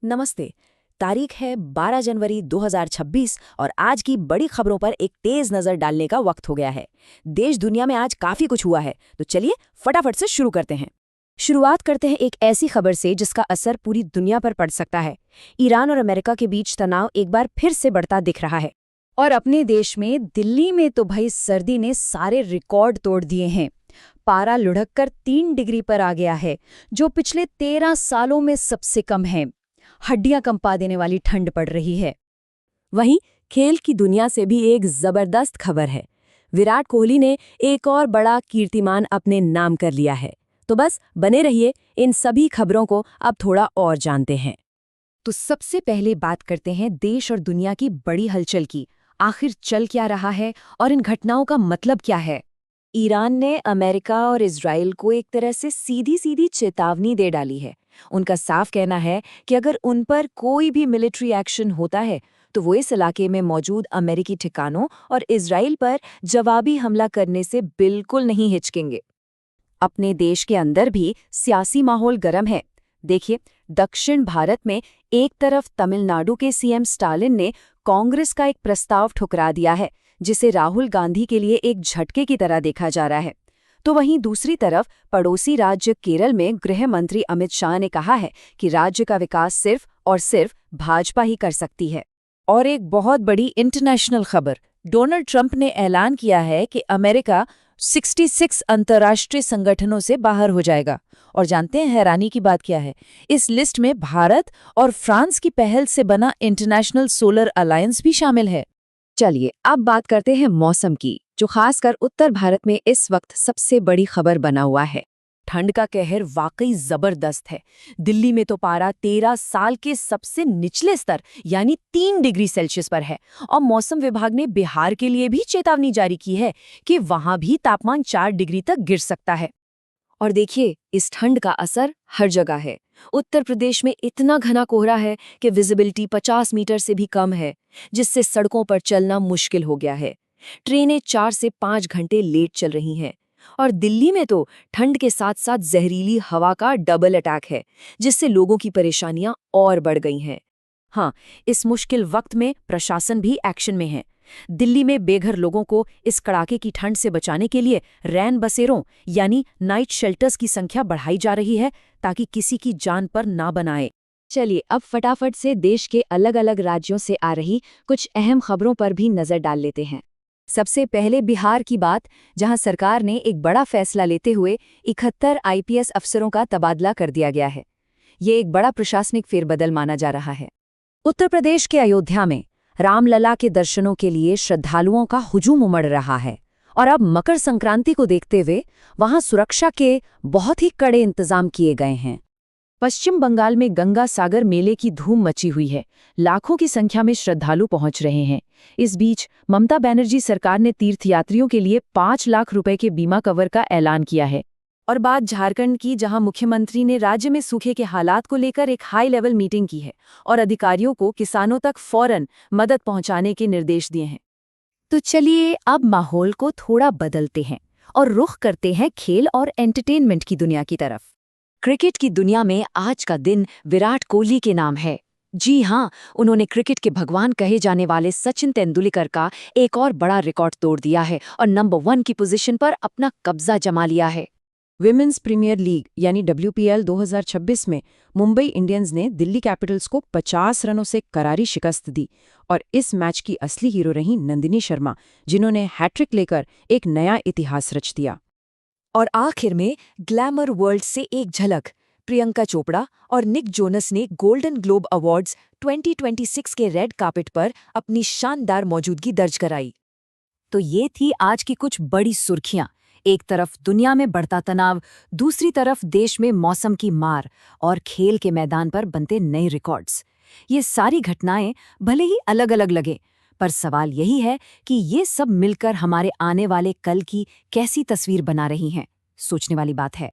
नमस्ते। तारीख है 12 जनवरी 2026 और आज की बड़ी खबरों पर एक तेज नजर डालने का वक्त हो गया है। देश दुनिया में आज काफी कुछ हुआ है, तो चलिए फटाफट से शुरू करते हैं। शुरुआत करते हैं एक ऐसी खबर से जिसका असर पूरी दुनिया पर पड़ सकता है। ईरान और अमेरिका के बीच तनाव एक बार फिर से बढ़ता दिख रहा है। और अपने देश में दिल्ली में तो भाई सर्दी ने सारे रिकॉर्ड तोड़ दिए हैं। पारा लुढ़ककर 3 डिग्री पर आ गया है, जो पिछले 13 सालों में सबसे कम है। हड्डियां कंपा देने वाली ठंड पड़ रही है। वहीं खेल की दुनिया से भी एक जबरदस्त खबर है। विराट कोहली ने एक और बड़ा कीर्तिमान अपने नाम कर लिया है। तो बस बने रहिए, इन सभी खबरों को अब थोड़ा और जानते हैं। तो सबसे पहले बात करते हैं देश और दुनिया की बड़ी हलचल की। आखिर चल क्या रहा है और इन घटनाओं का मतलब क्या है? ईरान ने अमेरिका और इजराइल को एक तरह से सीधी सीधी चेतावनी दे डाली है। उनका साफ कहना है कि अगर उन पर कोई भी मिलिट्री एक्शन होता है तो वो इस इलाके में मौजूद अमेरिकी ठिकानों और इजराइल पर जवाबी हमला करने से बिल्कुल नहीं हिचकेंगे। अपने देश के अंदर भी सियासी माहौल गर्म है। देखिए, दक्षिण भारत में एक तरफ तमिलनाडु के सीएम स्टालिन ने कांग्रेस का एक प्रस्ताव ठुकरा दिया है, जिसे राहुल गांधी के लिए एक झटके की तरह देखा जा रहा है। तो वहीं दूसरी तरफ पड़ोसी राज्य केरल में गृह मंत्री अमित शाह ने कहा है कि राज्य का विकास सिर्फ और सिर्फ भाजपा ही कर सकती है। और एक बहुत बड़ी इंटरनेशनल खबर, डोनाल्ड ट्रंप ने ऐलान किया है कि अमेरिका 66 अंतर्राष्ट्रीय संगठनों से बाहर हो जाएगा। और जानते हैं हैरानी की बात क्या है? इस लिस्ट में भारत और फ्रांस की पहल से बना इंटरनेशनल सोलर अलायंस भी शामिल है। चलिए अब बात करते हैं मौसम की, जो खासकर उत्तर भारत में इस वक्त सबसे बड़ी खबर बना हुआ है। ठंड का कहर वाकई जबरदस्त है। दिल्ली में तो पारा 13 साल के सबसे निचले स्तर यानी 3 डिग्री सेल्सियस पर है। और मौसम विभाग ने बिहार के लिए भी चेतावनी जारी की है कि वहां भी तापमान 4 डिग्री तक गिर सकता है। और देखिए, इस ठंड का असर हर जगह है। उत्तर प्रदेश में इतना घना कोहरा है कि विजिबिलिटी 50 मीटर से भी कम है, जिससे सड़कों पर चलना मुश्किल हो गया है। ट्रेनें 4 से 5 घंटे लेट चल रही हैं। और दिल्ली में तो ठंड के साथ साथ जहरीली हवा का डबल अटैक है, जिससे लोगों की परेशानियां और बढ़ गई हैं। हाँ, इस मुश्किल वक्त में प्रशासन भी एक्शन में है। दिल्ली में बेघर लोगों को इस कड़ाके की ठंड से बचाने के लिए रैन बसेरों यानी नाइट शेल्टर्स की संख्या बढ़ाई जा रही है, ताकि किसी की जान पर ना बनाए। चलिए अब फटाफट से देश के अलग अलग राज्यों से आ रही कुछ अहम खबरों पर भी नजर डाल लेते हैं। सबसे पहले बिहार की बात, जहां सरकार ने एक बड़ा फैसला लेते हुए 71 आईपीएस अफसरों का तबादला कर दिया गया है। ये एक बड़ा प्रशासनिक फेरबदल माना जा रहा है। उत्तर प्रदेश के अयोध्या में रामलला के दर्शनों के लिए श्रद्धालुओं का हुजूम उमड़ रहा है। और अब मकर संक्रांति को देखते हुए वहां सुरक्षा के बहुत ही कड़े इंतजाम किए गए हैं। पश्चिम बंगाल में गंगा सागर मेले की धूम मची हुई है। लाखों की संख्या में श्रद्धालु पहुंच रहे हैं। इस बीच ममता बनर्जी सरकार ने तीर्थयात्रियों के लिए 5 लाख रुपए के बीमा कवर का ऐलान किया है। और बात झारखंड की, जहां मुख्यमंत्री ने राज्य में सूखे के हालात को लेकर एक हाई लेवल मीटिंग की है और अधिकारियों को किसानों तक फौरन मदद पहुंचाने के निर्देश दिए हैं। तो चलिए अब माहौल को थोड़ा बदलते हैं और रुख करते हैं खेल और एंटरटेनमेंट की दुनिया की तरफ। क्रिकेट की दुनिया में आज का दिन विराट कोहली के नाम है। जी हाँ, उन्होंने क्रिकेट के भगवान कहे जाने वाले सचिन तेंदुलकर का एक और बड़ा रिकॉर्ड तोड़ दिया है और नंबर 1 की पोजीशन पर अपना कब्जा जमा लिया है। विमेंस प्रीमियर लीग यानी WPL 2026 में मुंबई इंडियंस ने दिल्ली कैपिटल्स को 50 रनों से करारी शिकस्त दी। और इस मैच की असली हीरो रही नंदिनी शर्मा, जिन्होंने हैट्रिक लेकर एक नया इतिहास रच दिया। और आखिर में ग्लैमर वर्ल्ड से एक झलक, प्रियंका चोपड़ा और निक जोनस ने गोल्डन ग्लोब अवार्ड्स 2026 के रेड कार्पेट पर अपनी शानदार मौजूदगी दर्ज कराई। तो ये थी आज की कुछ बड़ी सुर्खियां। एक तरफ दुनिया में बढ़ता तनाव, दूसरी तरफ देश में मौसम की मार और खेल के मैदान पर बनते नए रिकॉर्ड्स। ये सारी घटनाएं भले ही अलग अलग लगे, पर सवाल यही है कि ये सब मिलकर हमारे आने वाले कल की कैसी तस्वीर बना रही हैं। सोचने वाली बात है।